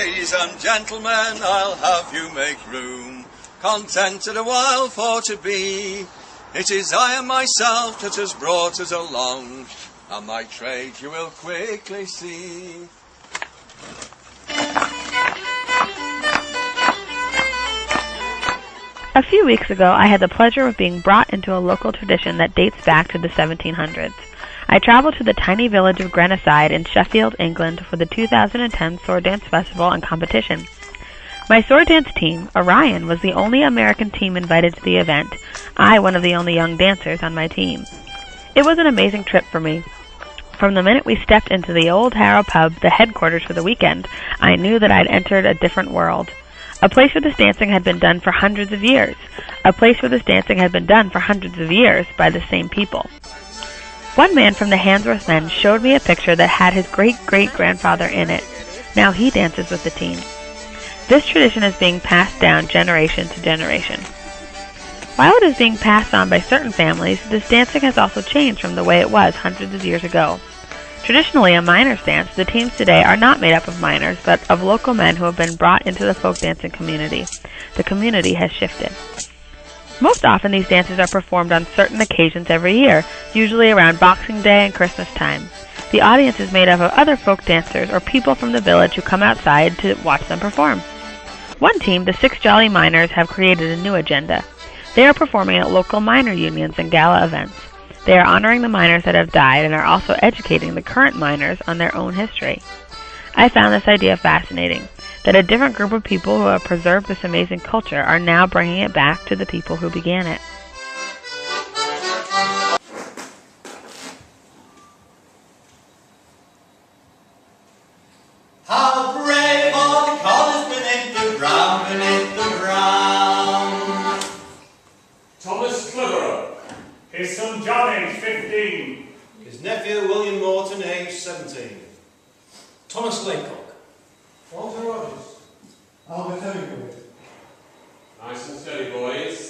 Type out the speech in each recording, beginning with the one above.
Ladies and gentlemen, I'll have you make room, contented a while for to be. It is I and myself that has brought us along, and my trade you will quickly see. A few weeks ago, I had the pleasure of being brought into a local tradition that dates back to the 1700s. I traveled to the tiny village of Grenoside in Sheffield, England for the 2010 Sword Dance Festival and competition. My sword dance team, Orion, was the only American team invited to the event, I one of the only young dancers on my team. It was an amazing trip for me. From the minute we stepped into the Old Harrow pub, the headquarters for the weekend, I knew that I'd entered a different world. A place where this dancing had been done for hundreds of years. A place where this dancing had been done for hundreds of years by the same people. One man from the Handsworth men showed me a picture that had his great-great-grandfather in it. Now he dances with the team. This tradition is being passed down generation to generation. While it is being passed on by certain families, this dancing has also changed from the way it was hundreds of years ago. Traditionally a miners' dance, the teams today are not made up of miners, but of local men who have been brought into the folk dancing community. The community has shifted. Most often these dances are performed on certain occasions every year, usually around Boxing Day and Christmas time. The audience is made up of other folk dancers or people from the village who come outside to watch them perform. One team, the Six Jolly Miners, have created a new agenda. They are performing at local miner unions and gala events. They are honoring the miners that have died and are also educating the current miners on their own history. I found this idea fascinating, that a different group of people who have preserved this amazing culture are now bringing it back to the people who began it. How brave are the colours beneath the ground, beneath the ground. Thomas Clitheroe, his son John, aged 15. His nephew William Morton, aged 17. Thomas Laycock. Walter Rogers. Albert Hemingway. Nice and steady, boys.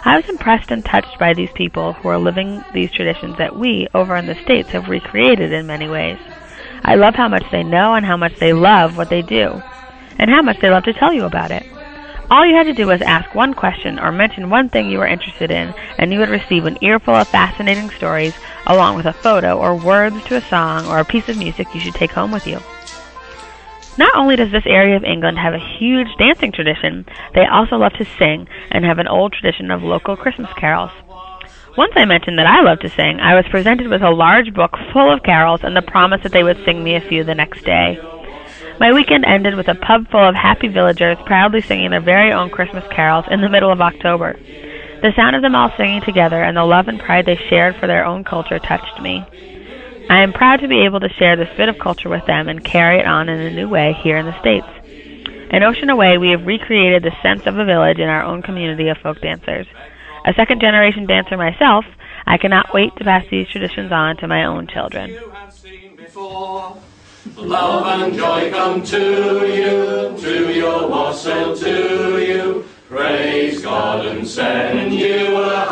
I was impressed and touched by these people who are living these traditions that we, over in the States, have recreated in many ways. I love how much they know and how much they love what they do, and how much they love to tell you about it. All you had to do was ask one question or mention one thing you were interested in, and you would receive an earful of fascinating stories, along with a photo or words to a song or a piece of music you should take home with you. Not only does this area of England have a huge dancing tradition, they also love to sing and have an old tradition of local Christmas carols. Once I mentioned that I love to sing, I was presented with a large book full of carols and the promise that they would sing me a few the next day. My weekend ended with a pub full of happy villagers proudly singing their very own Christmas carols in the middle of October. The sound of them all singing together and the love and pride they shared for their own culture touched me. I am proud to be able to share this bit of culture with them and carry it on in a new way here in the States. An ocean away, we have recreated the sense of a village in our own community of folk dancers. A second-generation dancer myself, I cannot wait to pass these traditions on to my own children. Love and joy come to your wassail to you. Praise God and send you a